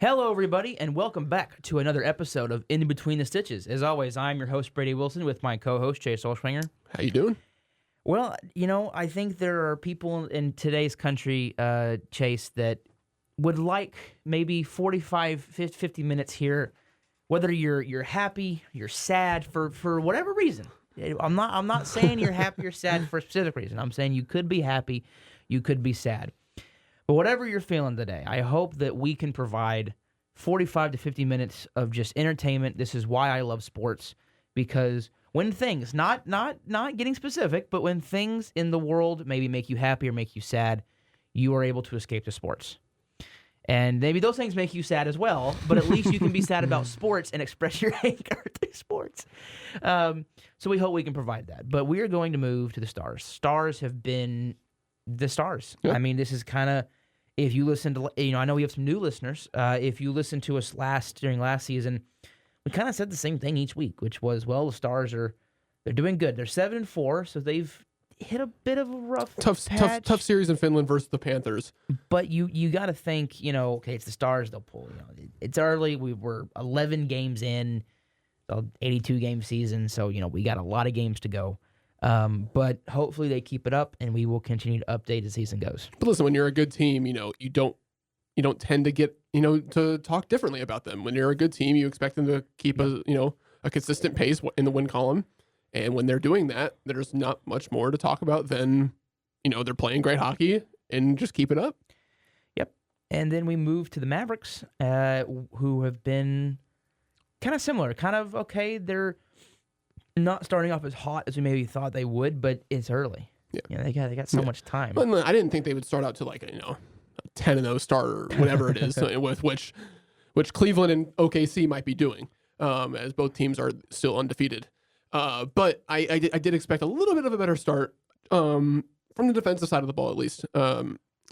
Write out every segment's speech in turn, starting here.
Hello, everybody, and welcome back to another episode of In Between the Stitches. As always, I'm your host, Brady Wilson, with my co-host, Chase Olschwinger. How you doing? Well, I think there are people in today's country, Chase, that would like maybe 45, 50 minutes here, whether you're happy, you're sad, for whatever reason. I'm not saying you're happy or sad for a specific reason. I'm saying you could be happy, you could be sad. But whatever you're feeling today, I hope that we can provide 45 to 50 minutes of just entertainment. This is why I love sports, because when things, not getting specific, but when things in the world maybe make you happy or make you sad, you are able to escape to sports. And maybe those things make you sad as well, but at least you can be sad about sports and express your anger through sports. So we hope we can provide that. But we are going to move to the Stars. Stars have been the Stars. Yep. I mean, this is kind of, if you listen to, I know we have some new listeners. If you listened to us during last season, we kind of said the same thing each week, which was, well, the Stars they're doing good. They're 7-4, so they've hit a bit of a rough patch. Tough series in Finland versus the Panthers. But you got to think, okay, it's the Stars. They'll pull. It's early. We were 11 games in, the 82-game season, so we got a lot of games to go. But hopefully they keep it up, and we will continue to update as the season goes. But listen, when you're a good team, you don't tend to get to talk differently about them. When you're a good team, you expect them to keep a consistent pace in the win column, and when they're doing that, there's not much more to talk about than they're playing great hockey and just keep it up. Yep. And then we move to the Mavericks, who have been kind of similar, okay. They're not starting off as hot as we maybe thought they would, but it's early. Yeah, they got so much time. Well, I didn't think they would start out to a 10-0 start or whatever it is, with which Cleveland and OKC might be doing, as both teams are still undefeated. But I did expect a little bit of a better start from the defensive side of the ball, at least.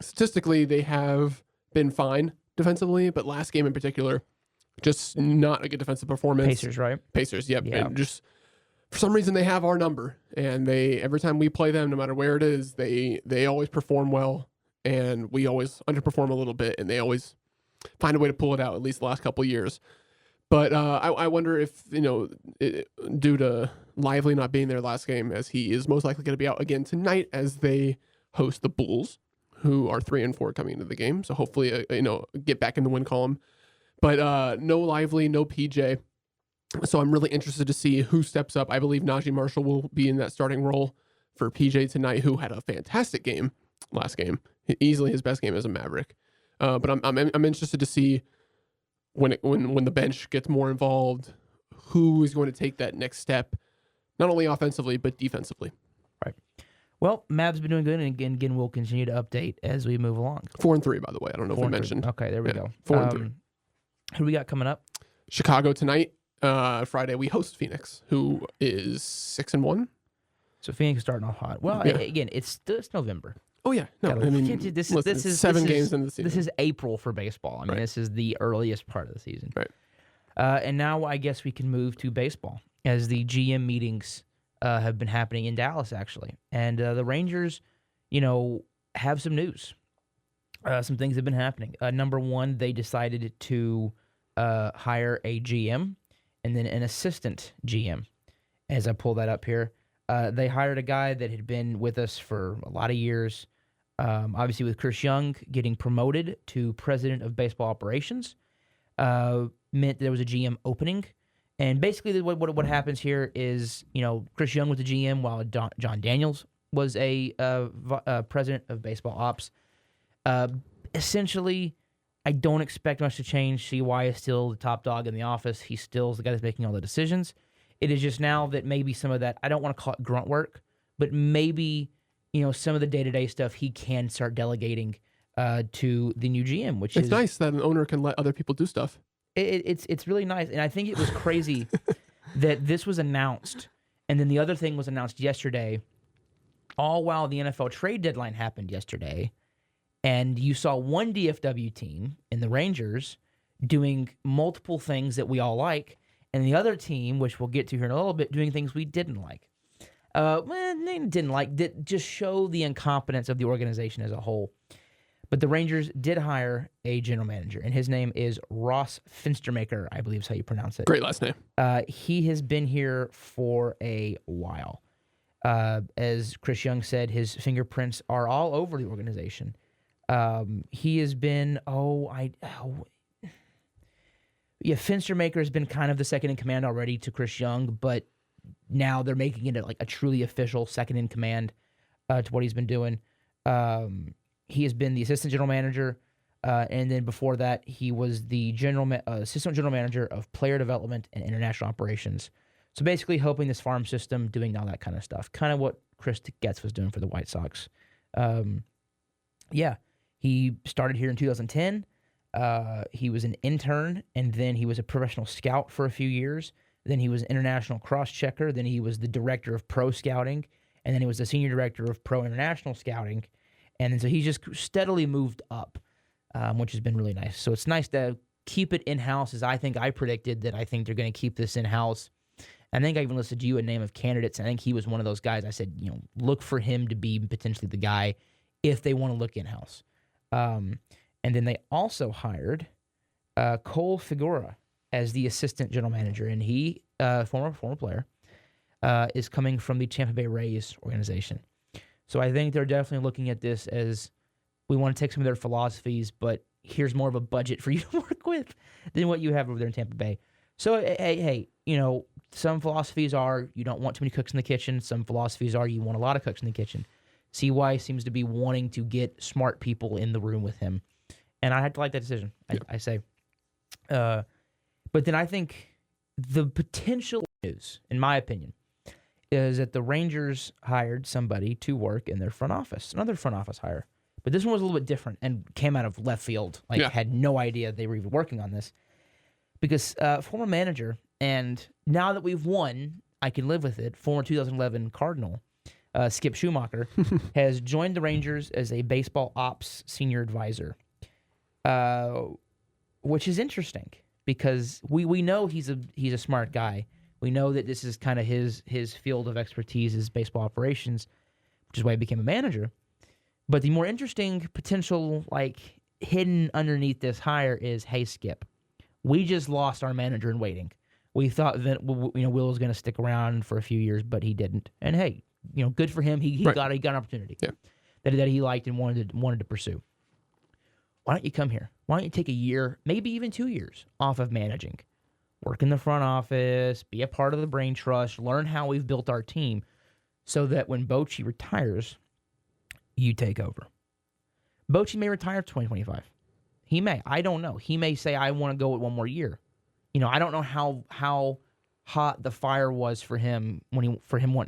Statistically, they have been fine defensively, but last game in particular, just not a good defensive performance. Pacers, right? Pacers, yep. Yeah. And just for some reason, they have our number, and every time we play them, no matter where it is, they always perform well, and we always underperform a little bit, and they always find a way to pull it out, at least the last couple of years. But I wonder if, due to Lively not being there last game, as he is most likely going to be out again tonight as they host the Bulls, who are 3-4 coming into the game. So hopefully, get back in the win column. But no Lively, no PJ. So I'm really interested to see who steps up. I believe Najee Marshall will be in that starting role for PJ tonight, who had a fantastic game last game, easily his best game as a Maverick. But I'm interested to see when the bench gets more involved, who is going to take that next step, not only offensively but defensively. Right. Well, Mavs been doing good, and again we'll continue to update as we move along. 4-3, by the way. I don't know if we mentioned. Okay, there we go. 4-3. Who do we got coming up? Chicago tonight. Friday we host Phoenix, who is 6-1. So Phoenix is starting off hot. Well, Yeah. Again, it's November. Oh yeah, no, This is 7 games into the season. This is April for baseball. I mean, Right. This is the earliest part of the season. Right. And now I guess we can move to baseball, as the GM meetings have been happening in Dallas, actually, and the Rangers, have some news. Some things have been happening. Number one, they decided to hire a GM and then an assistant GM. As I pull that up here, they hired a guy that had been with us for a lot of years. Obviously, with Chris Young getting promoted to president of baseball operations, meant there was a GM opening. And basically, what happens here is, Chris Young was the GM while John Daniels was a president of baseball ops. Essentially, I don't expect much to change. CY is still the top dog in the office. He still is the guy that's making all the decisions. It is just now that maybe some of that, I don't want to call it grunt work, but maybe, some of the day-to-day stuff he can start delegating to the new GM, which It's nice that an owner can let other people do stuff. It's really nice. And I think it was crazy that this was announced, and then the other thing was announced yesterday, all while the NFL trade deadline happened yesterday. And you saw one DFW team in the Rangers doing multiple things that we all like, and the other team, which we'll get to here in a little bit, doing things we didn't like. Didn't like, just show the incompetence of the organization as a whole. But the Rangers did hire a general manager, and his name is Ross Finstermaker, I believe is how you pronounce it. Great last name. He has been here for a while. As Chris Young said, his fingerprints are all over the organization. He has been, Finstermaker has been kind of the second in command already to Chris Young, but now they're making it like a truly official second in command to what he's been doing. He has been the assistant general manager, and then before that, he was the assistant general manager of player development and international operations. So basically helping this farm system, doing all that kind of stuff. Kind of what Chris Getz was doing for the White Sox. He started here in 2010. He was an intern, and then he was a professional scout for a few years. Then he was an international cross-checker. Then he was the director of pro scouting, and then he was the senior director of pro international scouting. And then so he's just steadily moved up, which has been really nice. So it's nice to keep it in-house, as I think I predicted that I think they're going to keep this in-house. I think I even listed you a name of candidates. I think he was one of those guys. I said, look for him to be potentially the guy if they want to look in-house. And then they also hired Cole Figueroa as the assistant general manager, and he, former player, is coming from the Tampa Bay Rays organization. So I think they're definitely looking at this as we want to take some of their philosophies, but here's more of a budget for you to work with than what you have over there in Tampa Bay. So, hey, some philosophies are you don't want too many cooks in the kitchen. Some philosophies are you want a lot of cooks in the kitchen. CY seems to be wanting to get smart people in the room with him. And I had to like that decision, I say. But then I think the potential news, in my opinion, is that the Rangers hired somebody to work in their front office, another front office hire. But this one was a little bit different and came out of left field. Had no idea they were even working on this. Because former manager, and now that we've won, I can live with it, former 2011 Cardinal, Skip Schumacher, has joined the Rangers as a baseball ops senior advisor, which is interesting because we know he's a smart guy. We know that this is kind of his field of expertise is baseball operations, which is why he became a manager. But the more interesting potential, hidden underneath this hire is, hey, Skip, we just lost our manager in waiting. We thought that Will was going to stick around for a few years, but he didn't. And hey, good for him. He got an opportunity that he liked and wanted to pursue. Why don't you come here? Why don't you take a year, maybe even 2 years off of managing? Work in the front office, be a part of the brain trust, learn how we've built our team so that when Bochy retires, you take over. Bochy may retire 2025. He may. I don't know. He may say, I want to go with one more year. I don't know how hot the fire was for him wanting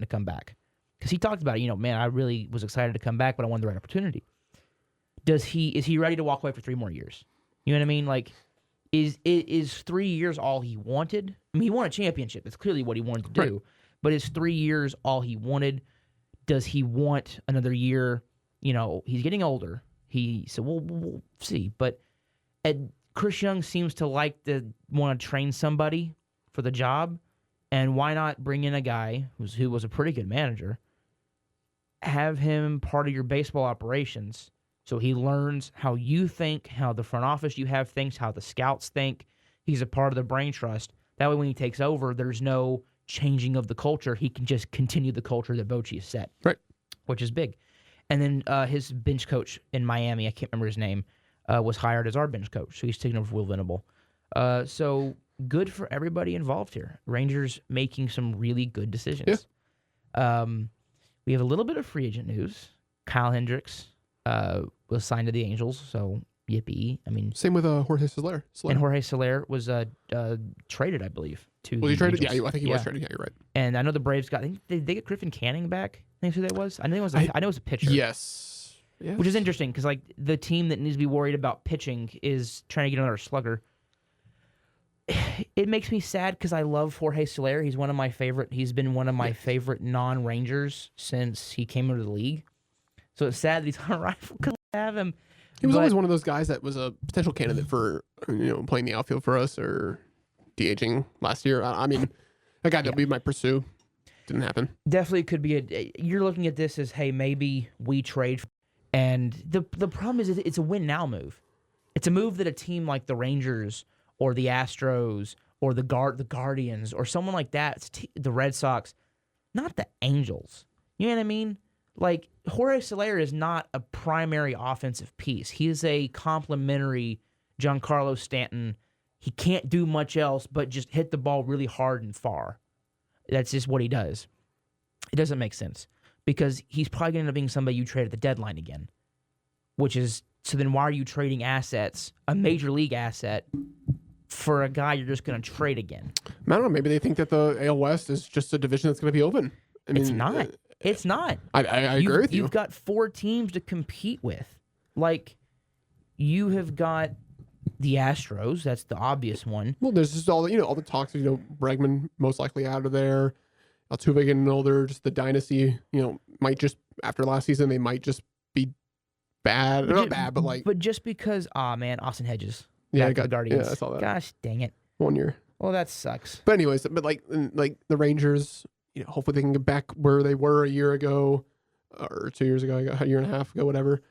to come back. Because he talked about it, man, I really was excited to come back, but I wanted the right opportunity. Is he ready to walk away for 3 more years? You know what I mean? Is 3 years all he wanted? I mean, he won a championship. That's clearly what he wanted to do. Right. But is 3 years all he wanted? Does he want another year? He's getting older. So we'll see. But Chris Young seems to want to train somebody for the job. And why not bring in a guy who was a pretty good manager, have him part of your baseball operations, so he learns how you think, how the front office you have thinks, how the scouts think. He's a part of the brain trust. That way when he takes over, there's no changing of the culture. He can just continue the culture that Bochy has set, right? Which is big. And then his bench coach in Miami, I can't remember his name, was hired as our bench coach. So he's taking over for Will Venable. So good for everybody involved here. Rangers making some really good decisions. Yeah. We have a little bit of free agent news. Kyle Hendricks was signed to the Angels, so yippee. I mean, same with Jorge Soler. And Jorge Soler was traded, I believe. Was he traded? Angels. Yeah, I think he was traded. Yeah, you're right. And I know the Braves got. I think they get Griffin Canning back. I think who that was. I know it was a pitcher. Yes. Which is interesting because the team that needs to be worried about pitching is trying to get another slugger. It makes me sad because I love Jorge Soler. He's one of my favorite. He's been one of my favorite non-Rangers since he came into the league. So it's sad that he's on a rifle because I have him. He was always one of those guys that was a potential candidate for playing the outfield for us or DHing last year. I mean, a guy that we might pursue. Didn't happen. Definitely could be you're looking at this as, hey, maybe we trade And the problem is it's a win now move. It's a move that a team like the Rangers or the Astros or the Guardians or someone like that, the Red Sox, not the Angels. You know what I mean? Like, Jorge Soler is not a primary offensive piece. He is a complementary Giancarlo Stanton. He can't do much else but just hit the ball really hard and far. That's just what he does. It doesn't make sense because he's probably going to end up being somebody you trade at the deadline again, which is, so then why are you trading assets, a major league asset, for a guy you're just going to trade again? I don't know. Maybe they think that the AL West is just a division that's going to be open. I mean, it's not. It's not. I agree with you. You've got 4 teams to compete with. Like, you have got the Astros. That's the obvious one. Well, there's just all the talks. Bregman most likely out of there. Altuve getting older. Just the dynasty. Might just after last season they might just be bad. Not bad, but like. But just because, Austin Hedges. Yeah, the Guardians. Yeah, I saw that. Gosh, dang it. 1 year. Well, that sucks. But anyways, like the Rangers. Hopefully they can get back where they were a year ago, or 2 years ago, a year and a half ago, whatever.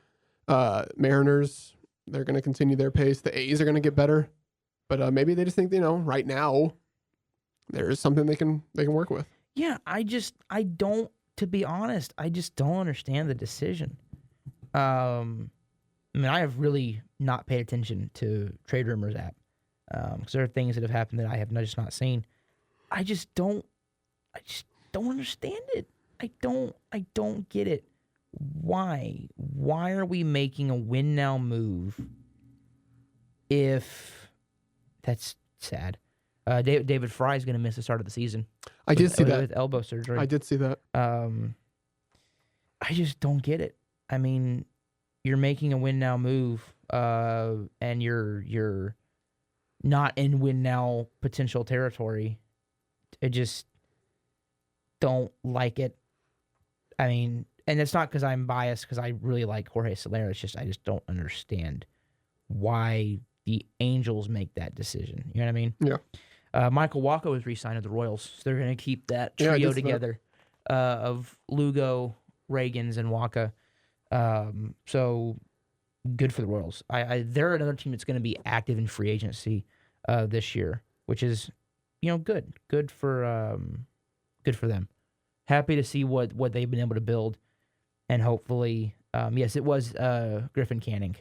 Mariners, they're going to continue their pace. The A's are going to get better, but maybe they just think right now there is something they can work with. Yeah, to be honest, I just don't understand the decision. I have really not paid attention to Trade Rumors app because there are things that have happened that I have just not seen. I just don't understand it. I don't get it. Why are we making a win now move if that's sad? David Fry is going to miss the start of the season. I did see that with elbow surgery. I did see that. I just don't get it. I mean, you're making a win now move, and you're not in win now potential territory. I just don't like it. I mean, and it's not because I'm biased, because I really like Jorge Soler. It's just I just don't understand why the Angels make that decision. You know what I mean? Yeah. Michael Wacha was re-signed to the Royals, so they're going to keep that trio together of Lugo, Reagans, and Wacha. So good for the Royals. They're another team that's going to be active in free agency this year, which is good. Good for them. Happy to see what they've been able to build, and hopefully, yes, it was Griffin Canning.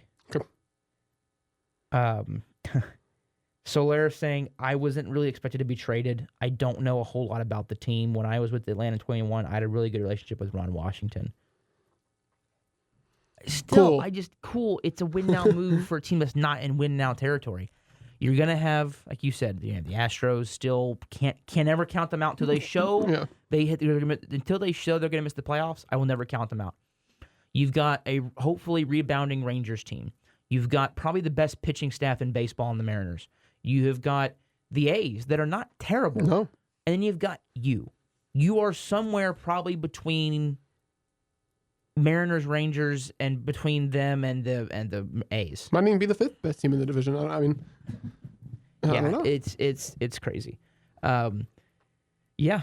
Soler saying, I wasn't really expected to be traded. I don't know a whole lot about the team. When I was with Atlanta 21, I had a really good relationship with Ron Washington. Still, cool. It's a win now move for a team that's not in win now territory. You're gonna have, like you said, the Astros still can't ever count them out until they show until they show they're gonna miss the playoffs. I will never count them out. You've got a hopefully rebounding Rangers team. You've got probably the best pitching staff in baseball in the Mariners. You have got the A's that are not terrible. No. And then you've got you. You are somewhere probably between Mariners, Rangers, and between them and the A's. Might even be the 5th best team in the division. I don't know. It's crazy. Yeah.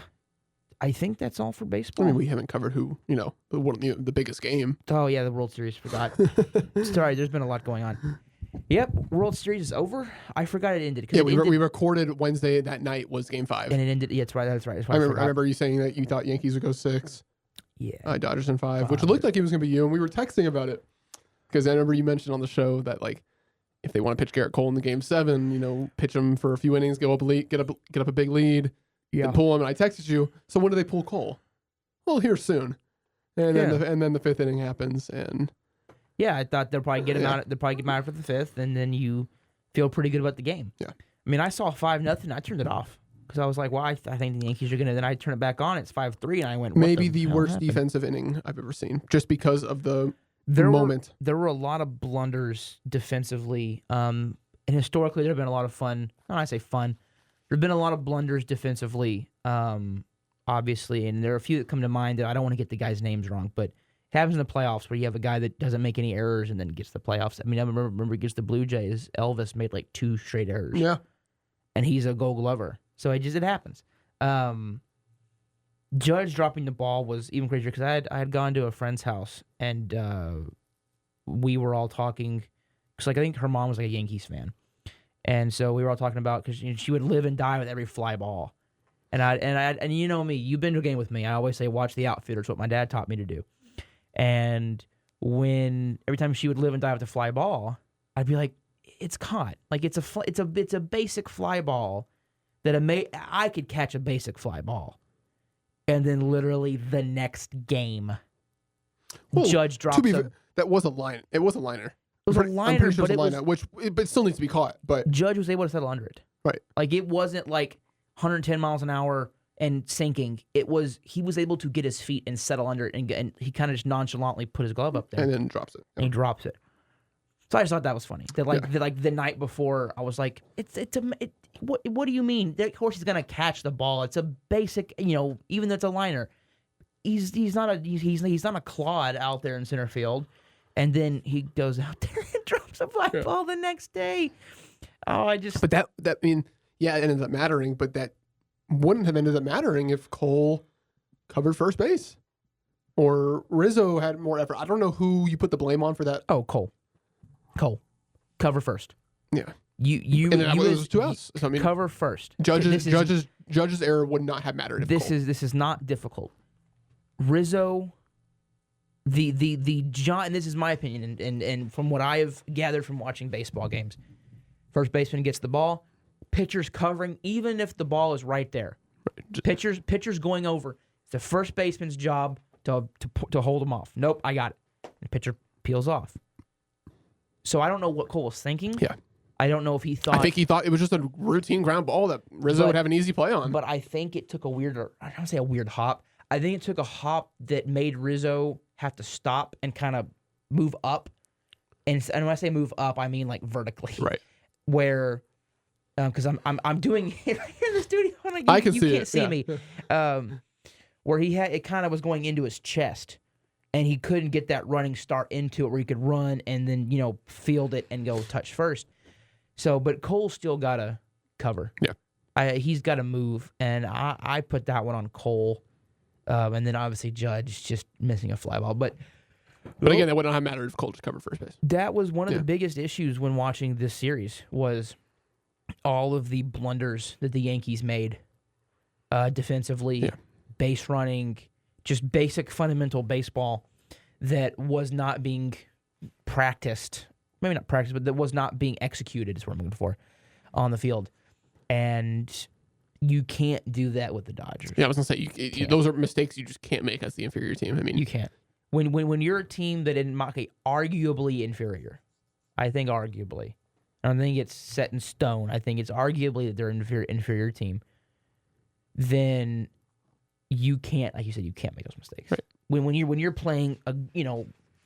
I think that's all for baseball. I mean, we haven't covered the biggest game. Oh yeah, the World Series. Forgot. Sorry, there's been a lot going on. Yep, World Series is over. I forgot it ended. Yeah, we recorded Wednesday. That night was Game 5, and it ended. Yeah, that's right. I remember you saying that you thought Yankees would go 6. Yeah, Dodgers in 5, which looked like it was going to be you, and we were texting about it because I remember you mentioned on the show that if they want to pitch Garrett Cole in the Game 7, pitch him for a few innings, get up a big lead. Yeah. And pull him, and I texted you. So when do they pull Cole? Well, here soon, and then the 5th inning happens, and I thought they'll probably get him out. They'll probably get him out for the 5th, and then you feel pretty good about the game. Yeah, I mean, I saw 5-0. I turned it off because I was like, well, I think the Yankees are gonna. Then I turn it back on. It's 5-3, and I went. Maybe the worst defensive inning I've ever seen, just because of the moment. There were a lot of blunders defensively, and historically there have been a lot of fun. When I say fun. There have been a lot of blunders defensively, obviously, and there are a few that come to mind that I don't want to get the guys' names wrong, but it happens in the playoffs where you have a guy that doesn't make any errors and then gets the playoffs. I mean, I remember against the Blue Jays, Elvis made 2 straight errors. Yeah. And he's a Gold Glover. So it happens. Judge dropping the ball was even crazier because I had gone to a friend's house and we were all talking, because like I think her mom was like a Yankees fan, and so we were all talking about because she would live and die with every fly ball, and you know me, you've been to a game with me. I always say watch the outfielder. It's what my dad taught me to do, and every time she would live and die with a fly ball, I'd be like, it's caught. Like it's a basic fly ball that I could catch a basic fly ball, and then literally the next game. Well, Judge drops that was a line. It was a liner. It was a liner, sure but it was but it still needs to be caught. But Judge was able to settle under it. Right. Like it wasn't like 110 miles an hour and sinking. He was able to get his feet and settle under it, and he kind of just nonchalantly put his glove up there and then drops it. and he drops it. So I just thought that was funny. That the night before, I was like, what do you mean? Of course he's gonna catch the ball. It's a basic, even though it's a liner. He's not a clod out there in center field, and then he goes out there and drops a fly ball the next day. But that it ended up mattering, but that wouldn't have ended up mattering if Cole covered first base or Rizzo had more effort. I don't know who you put the blame on for that. Oh, Cole, cover first. Yeah, you and then it was 2 outs. So, I mean, cover first. Judge's error would not have mattered. This is not difficult. Rizzo, the John, and this is my opinion, and from what I have gathered from watching baseball games, first baseman gets the ball, pitcher's covering, even if the ball is right there. Pitcher's going over. It's the first baseman's job to hold him off. Nope, I got it. The pitcher peels off. So I don't know what Cole was thinking. Yeah. I don't know if he thought. I think he thought it was just a routine ground ball that Rizzo would have an easy play on. But I think it took I don't want to say a weird hop. I think it took a hop that made Rizzo have to stop and kind of move up. And when I say move up, I mean like vertically. Right. Where, because I'm doing it right here in the studio. I can see it. You can't see me. Where it kind of was going into his chest. And he couldn't get that running start into it where he could run and then, field it and go touch first. So, but Cole still got to cover. Yeah. He's got to move. And I put that one on Cole. And then obviously Judge just missing a fly ball. But again, that would not have mattered if Cole just covered first base. That was one of the biggest issues when watching this series was all of the blunders that the Yankees made defensively, base running, just basic fundamental baseball that was not being practiced. Maybe not practiced, but that was not being executed is what I'm looking for on the field. And you can't do that with the Dodgers. Yeah, I was gonna say those are mistakes you just can't make as the inferior team. I mean, you can't. When you're a team that is arguably inferior, I think arguably, I don't think it's set in stone. I think it's arguably that they're an inferior team. Then you can't, like you said, you can't make those mistakes. Right. When you're playing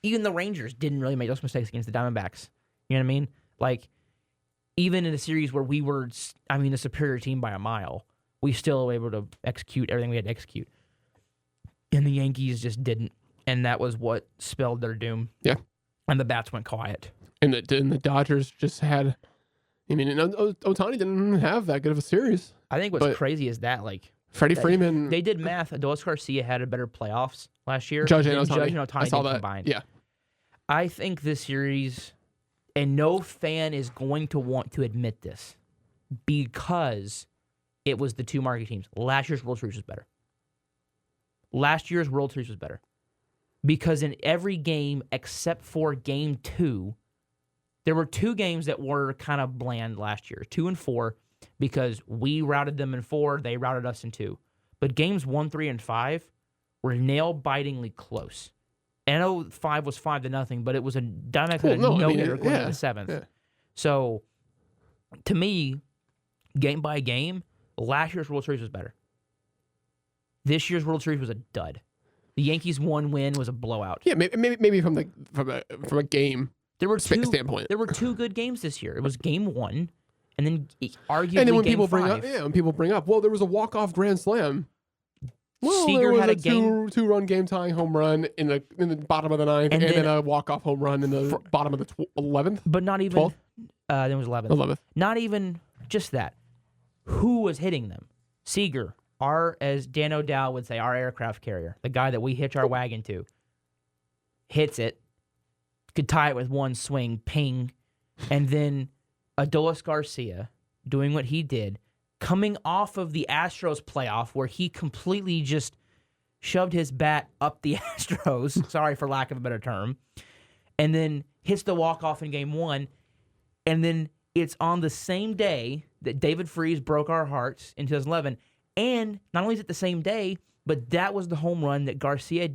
even the Rangers didn't really make those mistakes against the Diamondbacks. You know what I mean? Like, even in a series where we were, the superior team by a mile, we still were able to execute everything we had to execute. And the Yankees just didn't. And that was what spelled their doom. Yeah. And the bats went quiet. And the Dodgers just had, Ohtani didn't have that good of a series. I think what's crazy is that, Freddie Freeman. They did math. Adolis Garcia had a better playoffs last year. Judge and Ohtani. I saw that. Combined. Yeah. I think this series, and no fan is going to want to admit this, because it was the two marquee teams. Last year's World Series was better. Because in every game except for Game 2, there were two games that were kind of bland last year, 2 and 4, because we routed them in 4, they routed us in 2. But games 1, 3, and 5 were nail-bitingly close. And I know 5 was 5-0, but it was a Diamondbacks had a no-hitter going to the 7th. Yeah. So, to me, game by game, last year's World Series was better. This year's World Series was a dud. The Yankees' one win was a blowout. Yeah, maybe from a game standpoint. There were 2 good games this year. It was Game 1, and then arguably and then when Game people 5. when people bring up, well, there was a walk-off grand slam. Well, Seager there was had a a game 2-run game tying home run in the bottom of the 9th, and then a walk-off home run in the bottom of the 11th. But not even 12th? Then it was 11th. 11th. Not even just that. Who was hitting them? Seager, as Dan O'Dowd would say, our aircraft carrier, the guy that we hitch our wagon to, hits it. could tie it with one swing, ping, and then Adolis Garcia doing what he did, coming off of the Astros playoff where he completely just shoved his bat up the Astros, sorry for lack of a better term, and then hits the walk-off in game one, and then it's on the same day that David Freese broke our hearts in 2011, and not only is it the same day, but that was the home run that Garcia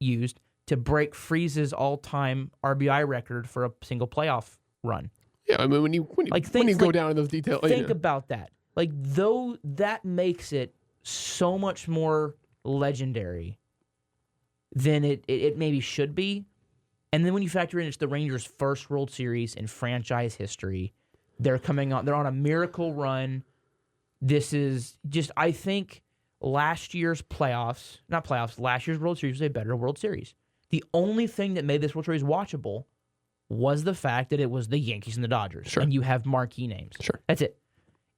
used to break Freese's all-time RBI record for a single playoff run. Yeah, I mean, when you go down in those details, think about that. Like, though that makes it so much more legendary than it maybe should be. And then when you factor in it's the Rangers' first World Series in franchise history, they're on a miracle run. This is just, I think last year's World Series was a better World Series. The only thing that made this World Series watchable was the fact that it was the Yankees and the Dodgers. Sure. And you have marquee names. Sure. That's it.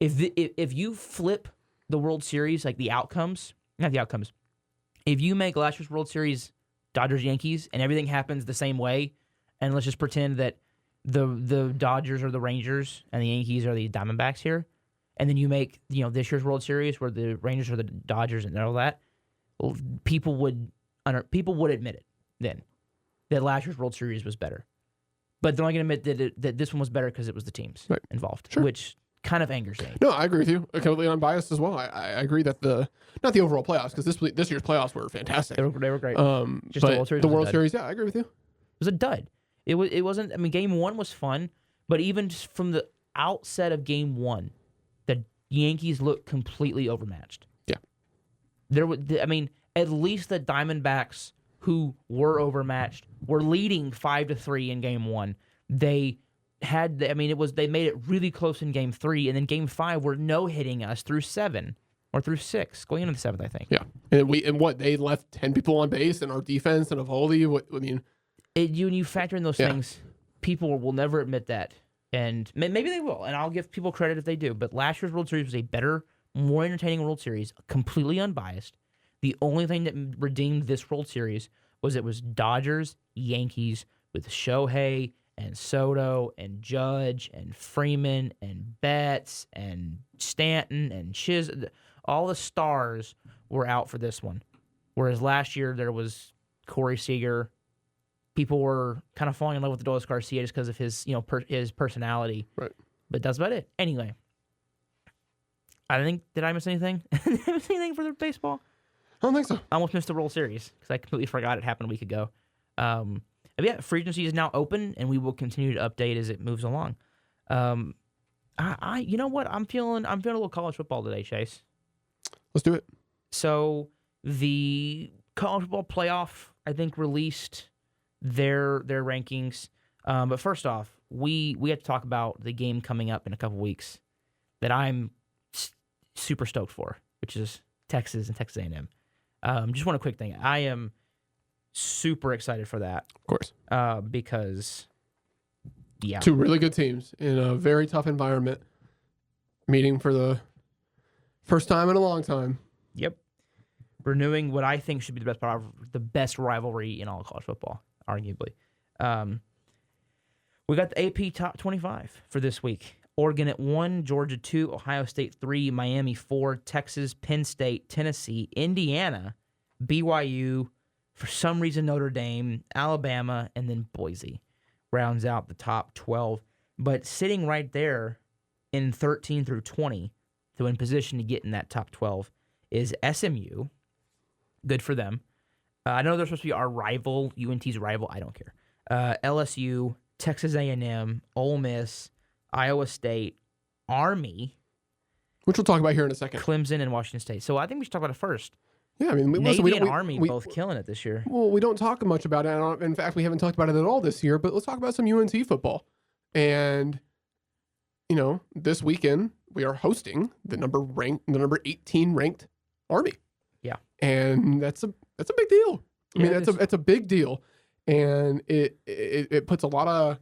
If you flip the World Series, like if you make last year's World Series Dodgers-Yankees and everything happens the same way, and let's just pretend that the Dodgers are the Rangers and the Yankees are the Diamondbacks here, and then you make this year's World Series where the Rangers are the Dodgers and all that, people would admit it then that last year's World Series was better. But they're only going to admit that this one was better because it was the teams involved, which kind of angers me. No, I agree with you. Completely unbiased as well. I agree that not the overall playoffs, because this year's playoffs were fantastic. They were great. Just the World Series, yeah, I agree with you. It was a dud. It wasn't. I mean, game one was fun, but even just from the outset of game one, the Yankees looked completely overmatched. Yeah, at least the Diamondbacks, who were overmatched, were leading 5-3 in game one. They made it really close in game three, and then game five were no-hitting us through 7 or through 6, going into the 7th, I think. Yeah, and they left 10 people on base, and our defense and Eovaldi. When you factor in those things, people will never admit that, and maybe they will, and I'll give people credit if they do. But last year's World Series was a better, more entertaining World Series, completely unbiased. The only thing that redeemed this World Series was it was Dodgers, Yankees with Shohei and Soto and Judge and Freeman and Betts and Stanton and all the stars were out for this one. Whereas last year there was Corey Seager. People were kind of falling in love with Adolis Garcia just because of his, his personality. Right. But that's about it. Anyway, did I miss anything? Did I miss anything for the baseball? I don't think so. I almost missed the World Series because I completely forgot it happened a week ago. Free agency is now open, and we will continue to update as it moves along. You know what? I'm feeling a little college football today, Chase. Let's do it. So the college football playoff, I think, released their rankings. But first off, we have to talk about the game coming up in a couple weeks that I'm super stoked for, which is Texas and Texas A&M. Just one quick thing. I am super excited for that. Of course. Because, yeah. Two really good teams in a very tough environment, meeting for the first time in a long time. Yep. Renewing what I think should be the best rivalry in all of college football, arguably. We got the AP Top 25 for this week. Oregon at 1, Georgia 2, Ohio State 3, Miami 4, Texas, Penn State, Tennessee, Indiana, BYU, for some reason Notre Dame, Alabama, and then Boise rounds out the top 12. But sitting right there in 13 through 20, so in position to get in that top 12, is SMU. Good for them. I know they're supposed to be our rival, UNT's rival. I don't care. LSU, Texas A&M, Ole Miss, Iowa State, Army, which we'll talk about here in a second, Clemson, and Washington State. So I think we should talk about it first. Yeah, I mean, Navy and Army both killing it this year. Well, we don't talk much about it. In fact, we haven't talked about it at all this year. But let's talk about some UNT football. And this weekend we are hosting the number 18 ranked Army. Yeah, and that's a big deal. I mean, that's a big deal, and it puts a lot of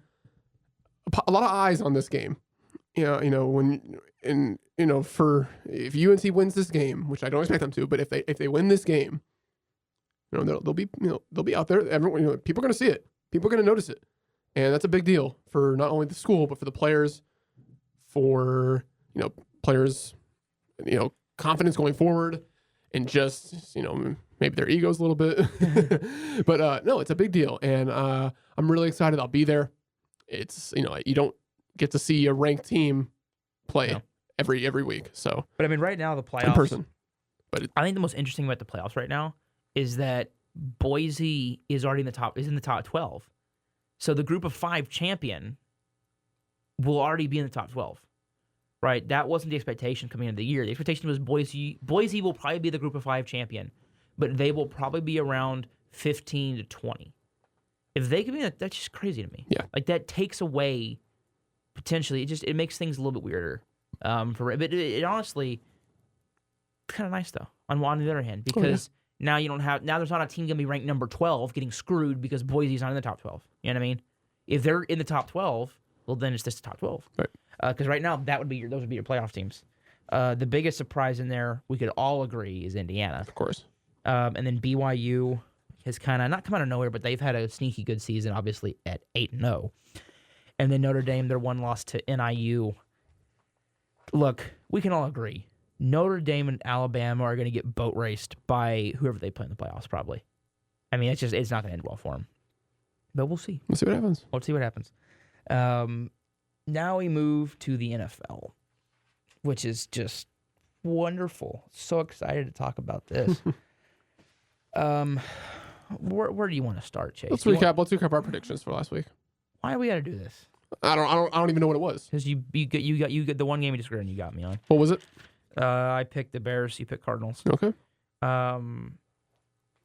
eyes on this game. If UNC wins this game, which I don't expect them to, but if they win this game, they'll be out there. Everyone, people are going to see it. People are going to notice it, And that's a big deal for not only the school, but for the players, for, players, confidence going forward, and just, maybe their egos a little bit. But no, it's a big deal. And I'm really excited. I'll be there. It's, you don't get to see a ranked team play every week. So, but I mean, right now the playoffs in person. But I think the most interesting about the playoffs right now is that Boise is already in the top 12. So the group of 5 champion will already be in the top 12. Right? That wasn't the expectation coming into the year. The expectation was Boise will probably be the group of 5 champion, but they will probably be around 15 to 20. If they could be that's just crazy to me. Yeah. Like that takes away potentially it makes things a little bit weirder. But it honestly kind of nice though. On the other hand, because now there's not a team gonna be ranked number 12 getting screwed because Boise's not in the top 12. You know what I mean? If they're in the top 12, well then it's just the top 12. Right. Because right now those would be your playoff teams. The biggest surprise in there, we could all agree, is Indiana. Of course. And then BYU has kind of not come out of nowhere, but they've had a sneaky good season, obviously at 8-0. And then Notre Dame, their one loss to NIU. Look, we can all agree. Notre Dame and Alabama are going to get boat raced by whoever they play in the playoffs, probably. I mean, it's not going to end well for them. But we'll see. We'll see what happens. We'll see what happens. Now we move to the NFL, which is just wonderful. So excited to talk about this. Where do you want to start, Chase? Let's recap our predictions for last week. Why do we got to do this? I don't even know what it was. Because you got the one game you disagreed and you got me on. What was it? I picked the Bears. You picked Cardinals. Okay.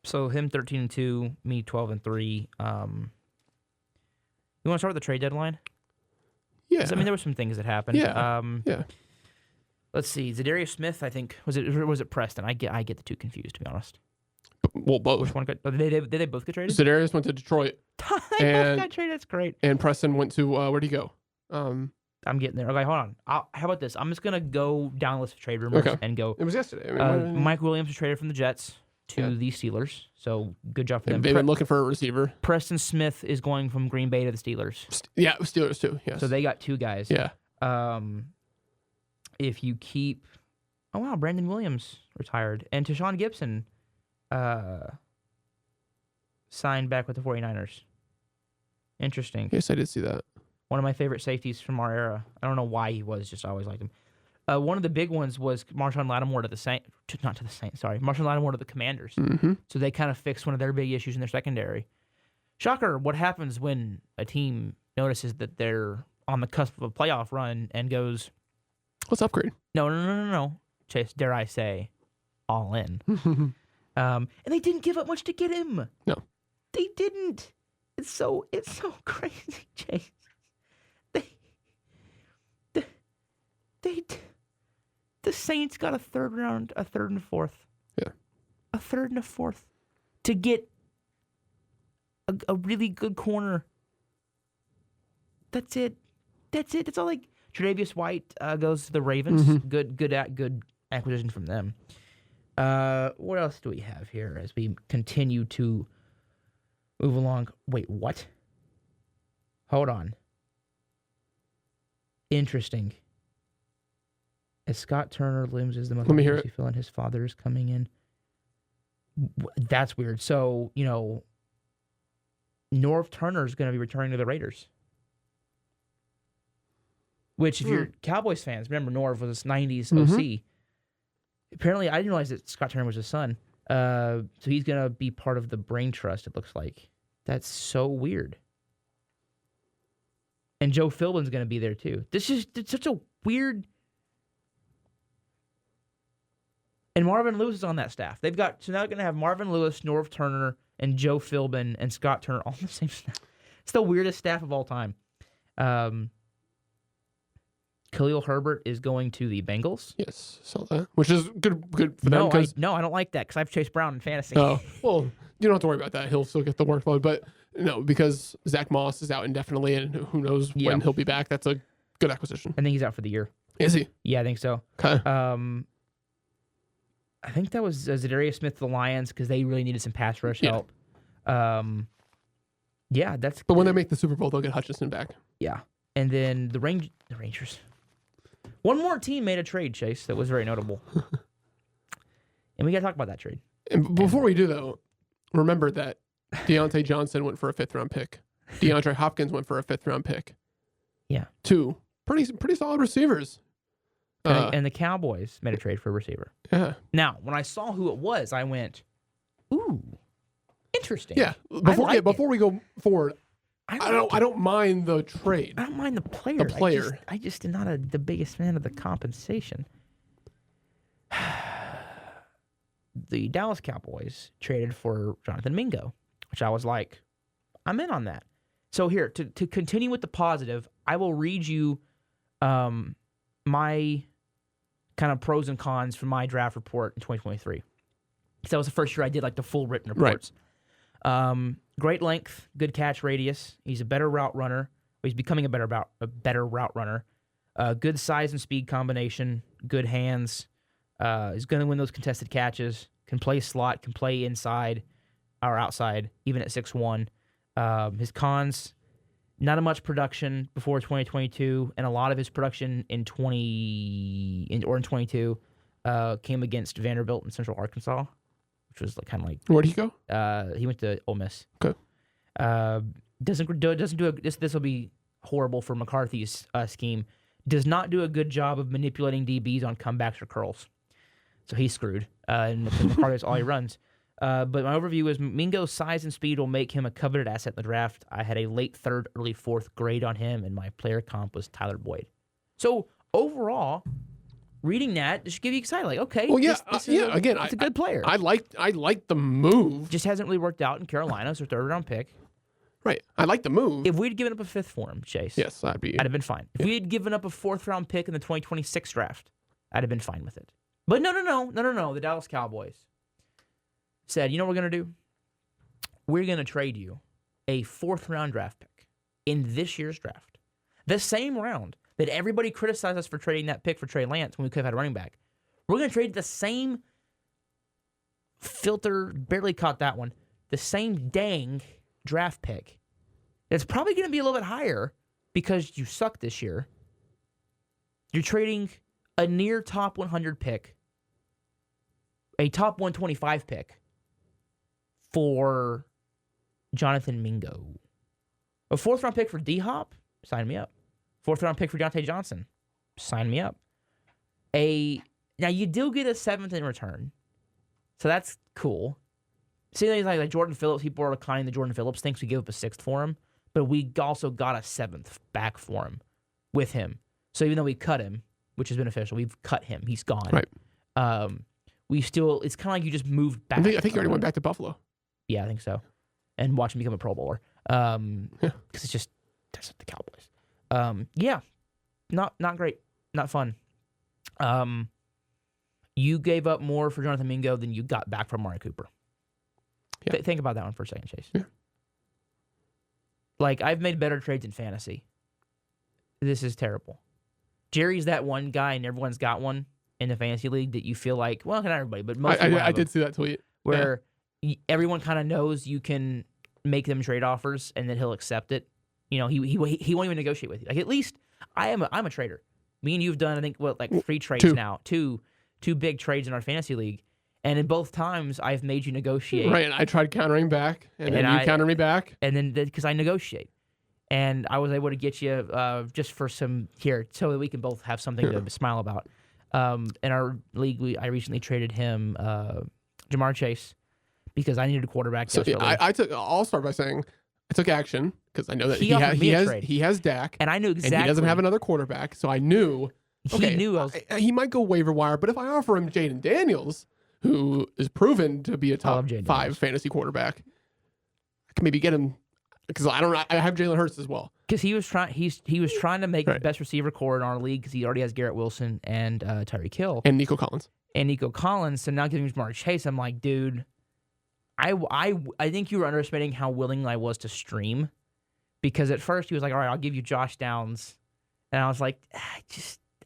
So him 13-2, me 12-3. You want to start with the trade deadline? Yeah. I mean, there were some things that happened. Yeah. Yeah. Let's see. Zadarius Smith, I think, was it Preston? I get the two confused, to be honest. Well, both. Which one got? Did they both get traded? Zadarius went to Detroit. They both got traded. That's great. And Preston went to where'd he go? I'm getting there. Okay, hold on. How about this? I'm just gonna go down the list of trade rumors and go. It was yesterday. I mean, Mike Williams was traded from the Jets to the Steelers. So good job for them. They've been looking for a receiver. Preston Smith is going from Green Bay to the Steelers. Steelers too. Yes. So they got 2 guys. Yeah. If you keep, oh wow, Brandon Williams retired, and Tashawn Gibson signed back with the 49ers. Interesting. Yes, I did see that. One of my favorite safeties from our era. I don't know why he was, just I always liked him. One of the big ones was Marshawn Lattimore to the Saints. Not to the Saints, sorry. Marshawn Lattimore to the Commanders. Mm-hmm. So they kind of fixed one of their big issues in their secondary. Shocker, what happens when a team notices that they're on the cusp of a playoff run and goes, let's upgrade. No. Chase, dare I say, all in. And they didn't give up much to get him. No. They didn't. It's so crazy, Chase. The Saints got a third and a fourth. Yeah. A third and a fourth to get a really good corner. That's it. That's all. Like Tre'Davious White goes to the Ravens. Mm-hmm. Good acquisition from them. What else do we have here as we continue to move along? Wait, what? Hold on. Interesting. As Scott Turner loses the most fill, and his father is coming in. That's weird. So, Norv Turner is going to be returning to the Raiders. Which, if you're Cowboys fans, remember Norv was this 90s OC. Apparently, I didn't realize that Scott Turner was his son. So he's going to be part of the brain trust, it looks like. That's so weird. And Joe Philbin's going to be there, too. It's such a weird... And Marvin Lewis is on that staff. So now they're going to have Marvin Lewis, Norv Turner, and Joe Philbin, and Scott Turner all on the same staff. It's the weirdest staff of all time. Khalil Herbert is going to the Bengals. Yes, saw that. Which is good for them. I don't like that because I have Chase Brown in fantasy. Oh, well, you don't have to worry about that. He'll still get the workload. But no, because Zach Moss is out indefinitely, and who knows when he'll be back. That's a good acquisition. I think he's out for the year. Is he? Yeah, I think so. Okay. I think that was Zadarius Smith to the Lions because they really needed some pass rush help. Yeah, that's. But when they make the Super Bowl, they'll get Hutchinson back. Yeah, and then the Rangers. One more team made a trade, Chase, that was very notable, and we got to talk about that trade. And before we do, though, remember that Deontay Johnson went for a 5th-round pick. DeAndre Hopkins went for a 5th-round pick. Yeah, 2 pretty solid receivers. And the Cowboys made a trade for a receiver. Yeah. Now, when I saw who it was, I went, "Ooh, interesting." Yeah. Before we go forward, I don't mind the trade. I don't mind the player. The player. I just am not the biggest fan of the compensation. The Dallas Cowboys traded for Jonathan Mingo, which I was like, I'm in on that. So here, to continue with the positive, I will read you my kind of pros and cons from my draft report in 2023. Because that was the first year I did like the full written reports. Right. Great length, good catch radius. He's a better route runner. He's becoming a better route runner. Good size and speed combination. Good hands. He's going to win those contested catches. Can play slot. Can play inside or outside, even at 6'1". His cons: not much production before 2022, and a lot of his production in 22 came against Vanderbilt and Central Arkansas, which was like kind of like. Where'd he go? He went to Ole Miss. Okay. Doesn't do this will be horrible for McCarthy's scheme. Does not do a good job of manipulating DBs on comebacks or curls, so he's screwed. And McCarthy's all he runs. But my overview is Mingo's size and speed will make him a coveted asset in the draft. I had a late 3rd, early 4th grade on him, and my player comp was Tyler Boyd. So overall, reading that should give you excited. Like, okay, well, yeah, it's a good player. I like the move. Just hasn't really worked out in Carolina, so 3rd-round pick. Right, I like the move. If we'd given up a 5th for him, Chase, yes, I'd have been fine. If we had given up a 4th-round pick in the 2026 draft, I'd have been fine with it. But no. The Dallas Cowboys said, you know what we're going to do? We're going to trade you a 4th-round draft pick in this year's draft. The same round that everybody criticized us for trading that pick for Trey Lance when we could have had a running back. We're going to trade the same filter, barely caught that one, the same dang draft pick. It's probably going to be a little bit higher because you suck this year. You're trading a near top 100 pick, a top 125 pick, for Jonathan Mingo. A 4th-round pick for D-Hop? Sign me up. 4th-round pick for Deontay Johnson? Sign me up. Now, you do get a 7th in return, so that's cool. See, like Jordan Phillips, people are declining the Jordan Phillips things. We give up a 6th for him, but we also got a 7th back for him with him. So even though we cut him, which is beneficial, we've cut him. He's gone. Right. We still, it's kind of like you just moved back. I think he already went back to Buffalo. Yeah, I think so. And watch him become a Pro Bowler. Because it's just, that's the Cowboys. Yeah, not great. Not fun. You gave up more for Jonathan Mingo than you got back from Amari Cooper. Yeah. Think about that one for a second, Chase. Yeah. Like, I've made better trades in fantasy. This is terrible. Jerry's that one guy, and everyone's got one in the fantasy league that you feel like, well, not everybody, but most people I did see that tweet. where everyone kind of knows you can make them trade offers and that he'll accept it. You know, he won't even negotiate with you. Like, at least I'm a trader. Me and you've done, I think, 3 trades now, two big trades in our fantasy league, and in both times I've made you negotiate. Right, and I tried countering back, and then you counter me back, and then because I negotiate, and I was able to get you just for some here, so that we can both have something to smile about. In our league, I recently traded him Jamar Chase because I needed a quarterback. So I'll start by saying I took action because I know that he has Dak, and I knew exactly, and he doesn't have another quarterback, so I knew. He knew he might go waiver wire, but if I offer him Jaden Daniels, who is proven to be a top 5 fantasy quarterback, I can maybe get him because I have Jalen Hurts as well. Because he was trying to make the best receiver core in our league because he already has Garrett Wilson and Tyreek Hill and Nico Collins. So now giving him Jamar Chase, I'm like, dude, I think you were underestimating how willing I was to stream, because at first he was like, all right, I'll give you Josh Downs, and I was like,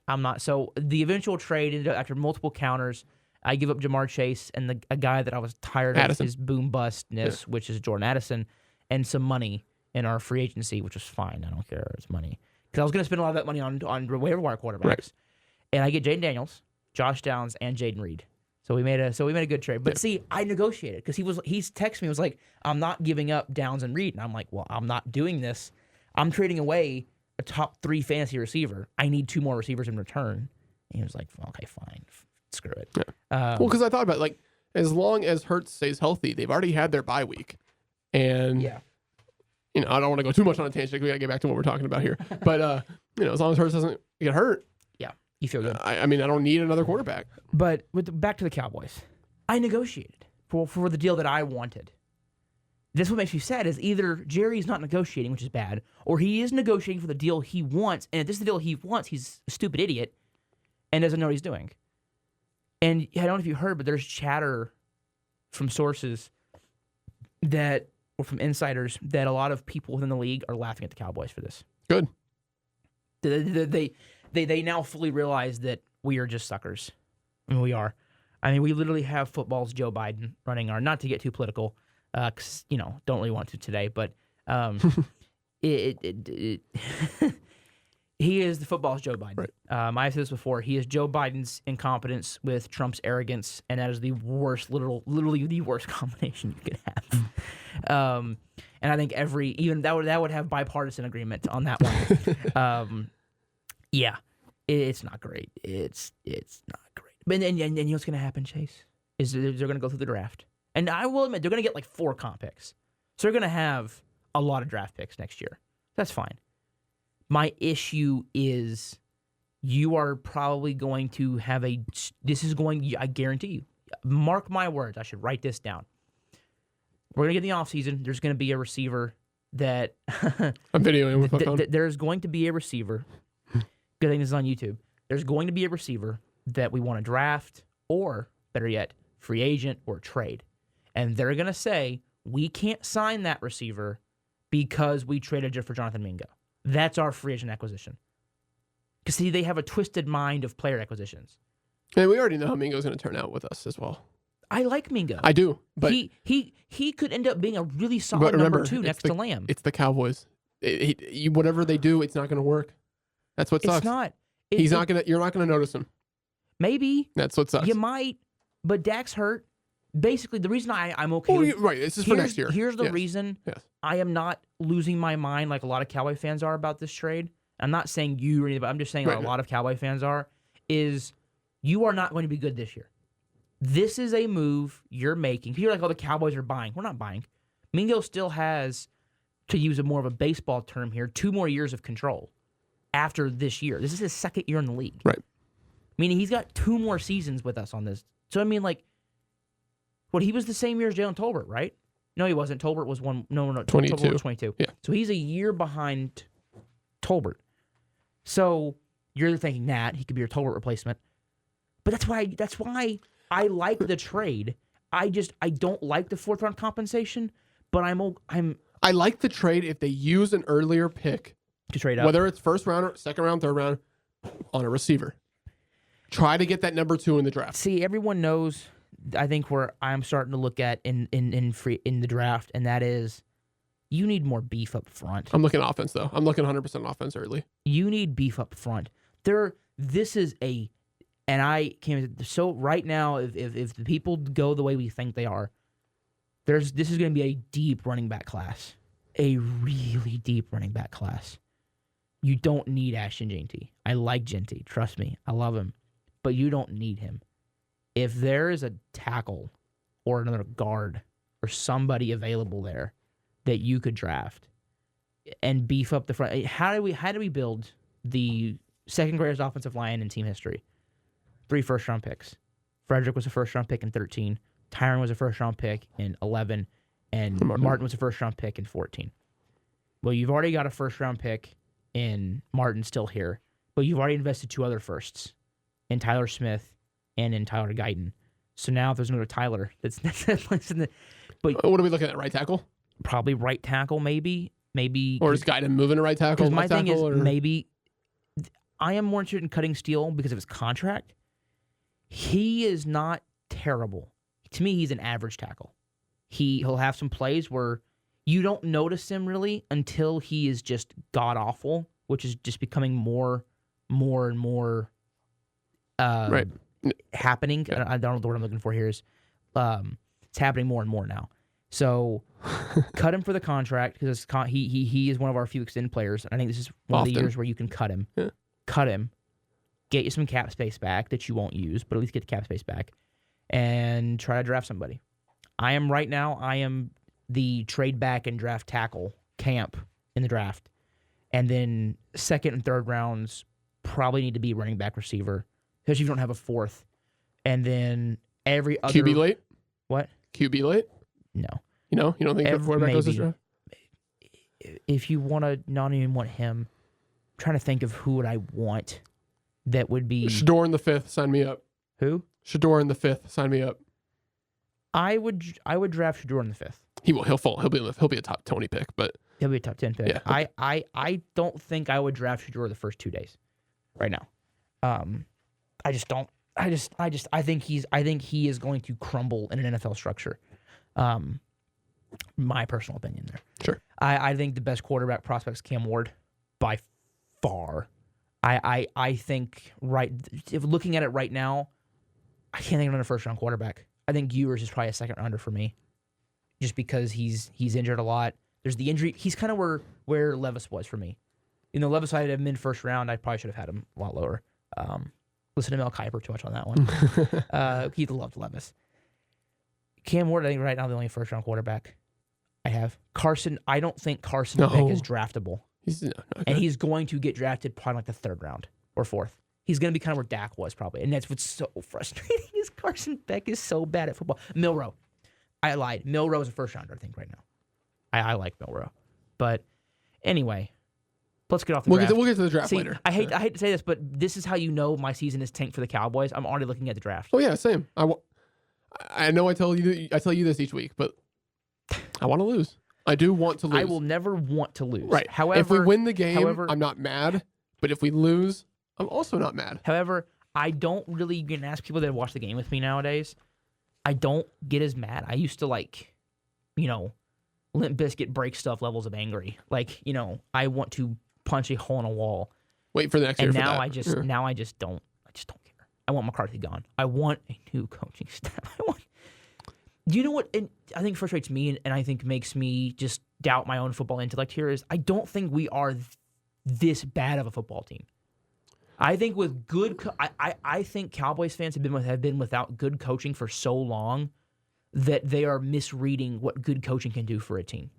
I'm not. So the eventual trade ended up, after multiple counters, I give up Jamar Chase and a guy that I was tired of his boom bustness, which is Jordan Addison, and some money in our free agency, which was fine. I don't care. It's money. Because I was going to spend a lot of that money on waiver wire quarterbacks. Right. And I get Jaden Daniels, Josh Downs, and Jaden Reed. So we made a good trade. But see, I negotiated because he's texted me, was like, I'm not giving up Downs and Reed. And I'm like, well, I'm not doing this. I'm trading away a top 3 fantasy receiver. I need 2 more receivers in return. And he was like, okay, fine. Screw it. Yeah. Well, because I thought about it, like, as long as Hurts stays healthy, they've already had their bye week. And, you know, I don't want to go too much on a tangent. We got to get back to what we're talking about here. But, you know, as long as Hurts doesn't get hurt, you feel good. I mean, I don't need another quarterback. But back to the Cowboys. I negotiated for the deal that I wanted. This is what makes me sad is either Jerry's not negotiating, which is bad, or he is negotiating for the deal he wants, and if this is the deal he wants, he's a stupid idiot and doesn't know what he's doing. And I don't know if you heard, but there's chatter from sources or from insiders, that a lot of people within the league are laughing at the Cowboys for this. Good. They now fully realize that we are just suckers. I mean, we are. I mean, we literally have football's Joe Biden running our, not to get too political, because, you know, don't really want to today, but he is the football's Joe Biden. Right. I've said this before. He is Joe Biden's incompetence with Trump's arrogance, and that is the worst, literally the worst combination you could have. And I think even that would have bipartisan agreement on that one. Yeah, it's not great. It's not great. But and you know what's going to happen, Chase? Is they're going to go through the draft. And I will admit, they're going to get like 4 comp picks. So they're going to have a lot of draft picks next year. That's fine. My issue is you are probably going to have I guarantee you, mark my words, I should write this down. We're going to get in the offseason. There's going to be a receiver that... I'm videoing with my phone. There's going to be a receiver... Good thing this is on YouTube. There's going to be a receiver that we want to draft, or better yet, free agent or trade. And they're going to say, we can't sign that receiver because we traded for Jonathan Mingo. That's our free agent acquisition. Because, see, they have a twisted mind of player acquisitions. And we already know how Mingo's going to turn out with us as well. I like Mingo. I do, but... He could end up being a really solid number 2 next to Lamb. It's the Cowboys. Whatever they do, it's not going to work. That's what sucks. It's not. You're not gonna notice him. Maybe. That's what sucks. You might, but Dak's hurt. Basically, the reason I'm okay with... Right, this is for next year. Here's the reason I am not losing my mind like a lot of Cowboy fans are about this trade. I'm not saying you or anything, but I'm just saying a lot of Cowboy fans are, is you are not going to be good this year. This is a move you're making. You're like, oh, the Cowboys are buying. We're not buying. Mingo still has, to use more of a baseball term here, 2 more years of control. After this year. This is his 2nd year in the league. Right. Meaning he's got 2 more seasons with us on this. So, I mean, like, he was the same year as Jalen Tolbert, right? No, he wasn't. Tolbert was 22. Tolbert was 22. Yeah. So he's a year behind Tolbert. So you're thinking that he could be your Tolbert replacement. But that's why I like the trade. I don't like the 4th round compensation, but I like the trade if they use an earlier pick to trade up. Whether it's 1st round or 2nd round, 3rd round, on a receiver. Try to get that number 2 in the draft. See, everyone knows, I think, where I'm starting to look at in the draft, and that is, you need more beef up front. I'm looking offense, though. I'm looking 100% offense early. You need beef up front. This is and I can't, so right now, if the people go the way we think they are, this is going to be a deep running back class. A really deep running back class. You don't need Ashton Jeanty. I like Jeanty. Trust me. I love him. But you don't need him. If there is a tackle or another guard or somebody available there that you could draft and beef up the front, how do we build the 2nd greatest offensive line in team history? 3 first-round picks. Frederick was a first-round pick in 13. Tyron was a first-round pick in 11. And Martin was a first-round pick in 14. Well, you've already got a first-round pick in Martin still here, but you've already invested 2 other firsts in Tyler Smith and in Tyler Guyton. So now if there's another Tyler that's in the... But what are we looking at, right tackle? Probably right tackle, maybe. Or is Guyton moving to right tackle? Because my thing is, maybe... I am more interested in cutting Steele because of his contract. He is not terrible. To me, he's an average tackle. He'll have some plays where you don't notice him really until he is just god awful, which is just becoming more and more Right. happening. Yeah. I don't know the word I'm looking for here is it's happening more and more now. So cut him for the contract because he is one of our few extended players. I think this is one of the years where you can cut him. Yeah. Cut him. Get you some cap space back that you won't use, but at least get the cap space back. And try to draft somebody. I am the trade back and draft tackle camp in the draft. And then second and third rounds probably need to be running back receiver, especially if you don't have a fourth. And then every other... QB late? What? QB late? No. You don't think the quarterback goes this draft? If you want to not even want him, I'm trying to think of who would I want that would be... Shador in the 5th, sign me up. Who? Shador in the 5th, sign me up. I would draft Shador in the 5th. He will. He'll be a top 20 pick, but He'll be a top 10 pick. Yeah, okay. I don't think I would draft Shador the first 2 days right now. I just don't. I think he is going to crumble in an NFL structure. My personal opinion there. Sure. I think the best quarterback prospect is Cam Ward by far. I think if looking at it right now, I can't think of another first round quarterback. I think Ewers is probably a second rounder for me, just because he's injured a lot. There's the injury. He's kind of where Levis was for me. Levis I had him in first round. I probably should have had him a lot lower. Listen to Mel Kiper too much on that one. He loved Levis. Cam Ward, I think right now the only first round quarterback I have. Carson, I don't think Carson Beck is draftable. And he's going to get drafted probably like the third round or fourth. He's going to be kind of where Dak was probably. And that's what's so frustrating is Carson Beck is so bad at football. Milroe. I lied. Milroe is a first rounder, I think, right now. I like Milroe. But anyway, let's get off the draft. We'll get to the draft later. I hate to say this, but this is how you know my season is tanked for the Cowboys. I'm already looking at the draft. Oh, yeah, same. I know I tell you this each week, but I want to lose. I do want to lose. I will never want to lose. Right. However, if we win the game, I'm not mad. But if we lose, I'm also not mad. However, I don't really, you can ask people that watch the game with me nowadays, I don't get as mad. I used to Limp Bizkit break stuff levels of angry. I want to punch a hole in a wall. Wait for the next year. And for now that. I just don't care. I want McCarthy gone. I want a new coaching staff. Do you know what I think frustrates me and I think makes me just doubt my own football intellect here is I don't think we are this bad of a football team. I think with good, I think Cowboys fans have been without good coaching for so long that they are misreading what good coaching can do for a team.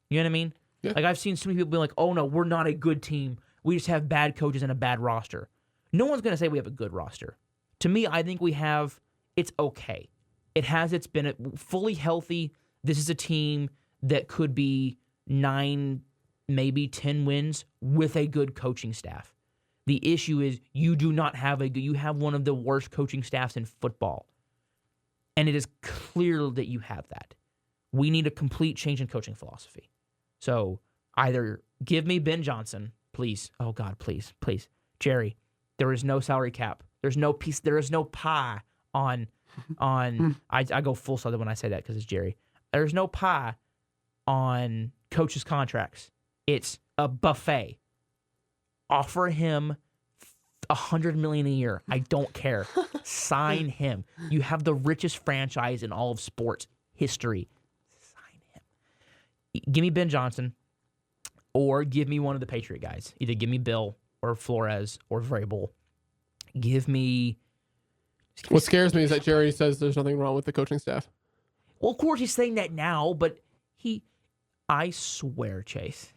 You know what I mean? Yeah. I've seen so many people be like, "Oh no, we're not a good team. We just have bad coaches and a bad roster." No one's going to say we have a good roster. To me, I think we have. It's okay. It's been fully healthy. This is a team that could be 9, maybe 10 wins with a good coaching staff. The issue is you do not have you have one of the worst coaching staffs in football. And it is clear that you have that. We need a complete change in coaching philosophy. So either give me Ben Johnson, please. Oh God, please. Jerry, there is no salary cap. There's no piece. There is no pie on I go full Southern when I say that because it's Jerry. There's no pie on coaches' contracts. It's a buffet. Offer him $100 million a year. I don't care. Sign him. You have the richest franchise in all of sports history. Sign him. Give me Ben Johnson, or give me one of the Patriot guys. Either give me Bill or Flores or Vrabel. Give me. What scares me is that Jerry says there's nothing wrong with the coaching staff. Well, of course he's saying that now, but I swear, Chase.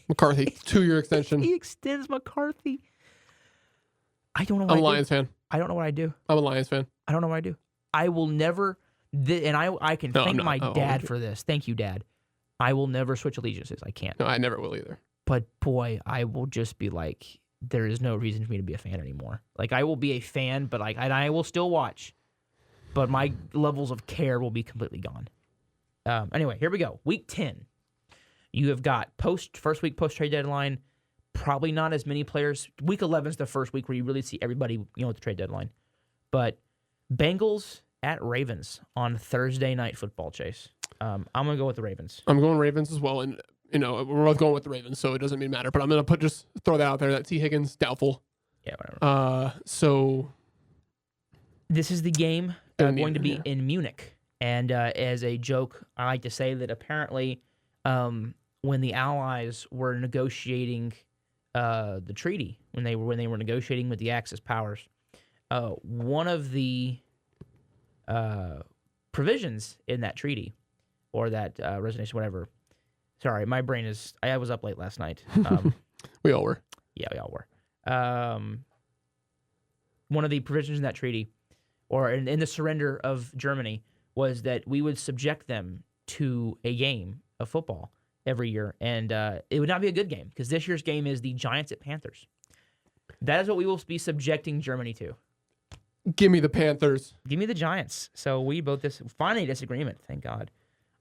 McCarthy, 2-year extension. He extends McCarthy. I don't know what I'm a Lions fan. I don't know what I do. I'm a Lions fan. I don't know what I do. I will never, and I can thank my dad for this. Thank you, Dad. I will never switch allegiances. I can't. No, I never will either. But boy, I will just be like, there is no reason for me to be a fan anymore. Like, I will be a fan, but and I will still watch. But my levels of care will be completely gone. Anyway, here we go. Week 10. You have got first week post-trade deadline. Probably not as many players. Week 11 is the first week where you really see everybody, at the trade deadline. But Bengals at Ravens on Thursday Night Football, Chase. I'm gonna go with the Ravens. I'm going Ravens as well, and we're both going with the Ravens, so it doesn't even matter. But I'm gonna just throw that out there. That T. Higgins doubtful. Yeah, whatever. So this is the game going to be yeah. in Munich, and as a joke, I like to say that apparently, when the Allies were negotiating the treaty, when they were negotiating with the Axis powers, one of the provisions in that treaty or that resignation, whatever. Sorry, my brain is. I was up late last night. We all were. Yeah, we all were. One of the provisions in that treaty, or in the surrender of Germany, was that we would subject them to a game of football every year, and it would not be a good game because this year's game is the Giants at Panthers. That is what we will be subjecting Germany to. Give me the Panthers. Give me the Giants. So we both finally disagreement. Thank God.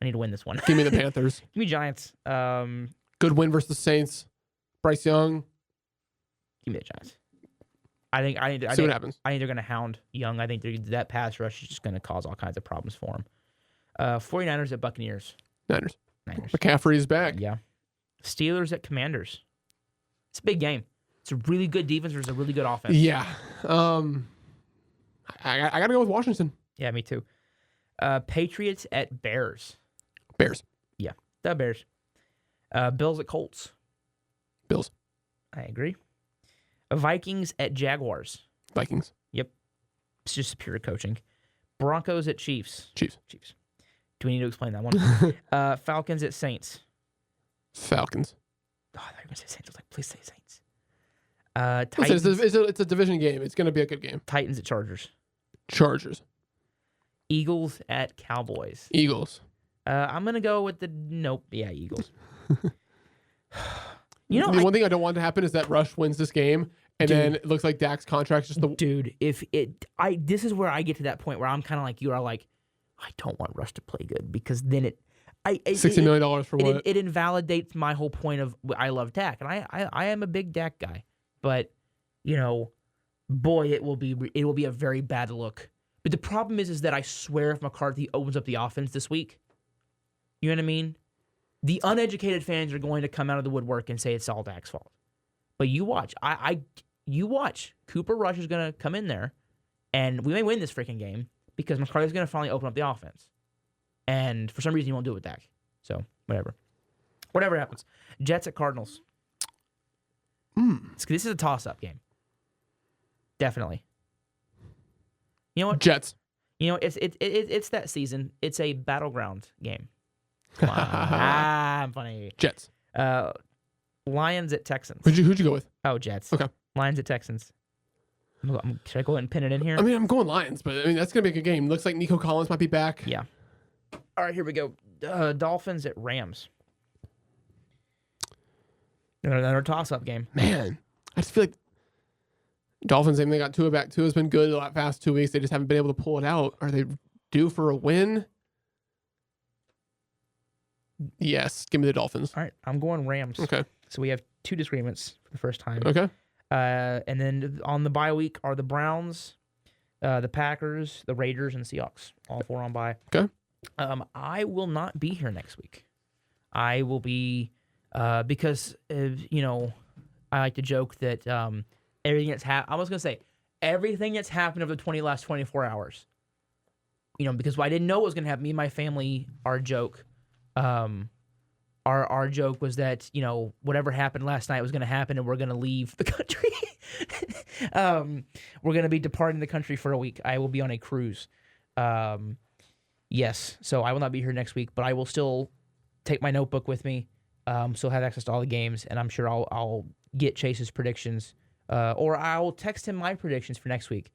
I need to win this one. Give me the Panthers. Give me Giants. Good win versus the Saints. Bryce Young. Give me the Giants. I think what happens. I think they're going to hound Young. I think that pass rush is just going to cause all kinds of problems for him. 49ers at Buccaneers. Niners. McCaffrey is back. Yeah. Steelers at Commanders. It's a big game. It's a really good defense versus a really good offense. Yeah. I got to go with Washington. Yeah, me too. Patriots at Bears. Bears. Yeah, the Bears. Bills at Colts. Bills. I agree. Vikings at Jaguars. Vikings. Yep. It's just superior coaching. Broncos at Chiefs. Chiefs. Do we need to explain that one? Falcons at Saints. Falcons. Oh, I thought you were going to say Saints. I was like, please say Saints. Titans. Listen, it's a division game. It's going to be a good game. Titans at Chargers. Chargers. Eagles at Cowboys. Eagles. I'm going to go with Eagles. The one thing I don't want to happen is that Rush wins this game, and then it looks like Dak's contract's just the... Dude, this is where I get to that point where I'm kind of like you are like, I don't want Rush to play good because then $60 million for what? It invalidates my whole point of I love Dak, and I am a big Dak guy, but boy, it will be a very bad look. But the problem is that I swear if McCarthy opens up the offense this week, you know what I mean? The uneducated fans are going to come out of the woodwork and say it's all Dak's fault. But you watch. You watch. Cooper Rush is going to come in there, and we may win this freaking game because McCarthy's going to finally open up the offense. And for some reason, he won't do it with Dak. So, whatever. Whatever happens. Jets at Cardinals. This is a toss-up game. Definitely. You know what? Jets. It's that season. It's a battleground game. Come on. I'm funny. Jets. Lions at Texans. Who'd you go with? Oh, Jets. Okay. Lions at Texans. Should I go ahead and pin it in here? I mean, I'm going Lions, but that's gonna be a good game. Looks like Nico Collins might be back. Yeah. All right, here we go. Dolphins at Rams. Another toss-up game. Man, I just feel like Dolphins. They got Tua back. Tua's been good the past 2 weeks. They just haven't been able to pull it out. Are they due for a win? Yes, give me the Dolphins. All right, I'm going Rams. Okay. So we have two disagreements for the first time. Okay. And then on the bye week are the Browns, the Packers, the Raiders, and the Seahawks. All four on bye. Okay. I will not be here next week. I will be because I like to joke that everything that's I was gonna say everything that's happened over the last 24 hours. Because I didn't know what was gonna happen. Me and my family, our joke. Our joke was that whatever happened last night was going to happen, and we're going to leave the country. We're going to be departing the country for a week. I will be on a cruise. Yes, so I will not be here next week, but I will still take my notebook with me. So have access to all the games, and I'm sure I'll get Chase's predictions, or I'll text him my predictions for next week.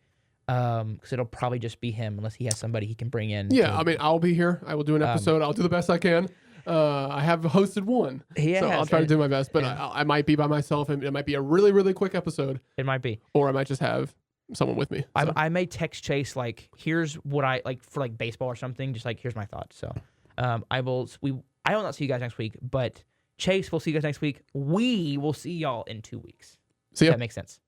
Because it'll probably just be him unless he has somebody he can bring in. Yeah, I'll be here. I will do an episode. I'll do the best I can. I have hosted one, so I'll try to do my best. But I might be by myself, and it might be a really, really quick episode. It might be, or I might just have someone with me. So. I may text Chase here's what I like for baseball or something. Just here's my thoughts. So, I will not see you guys next week, but Chase will see you guys next week. We will see y'all in 2 weeks. See ya. That makes sense.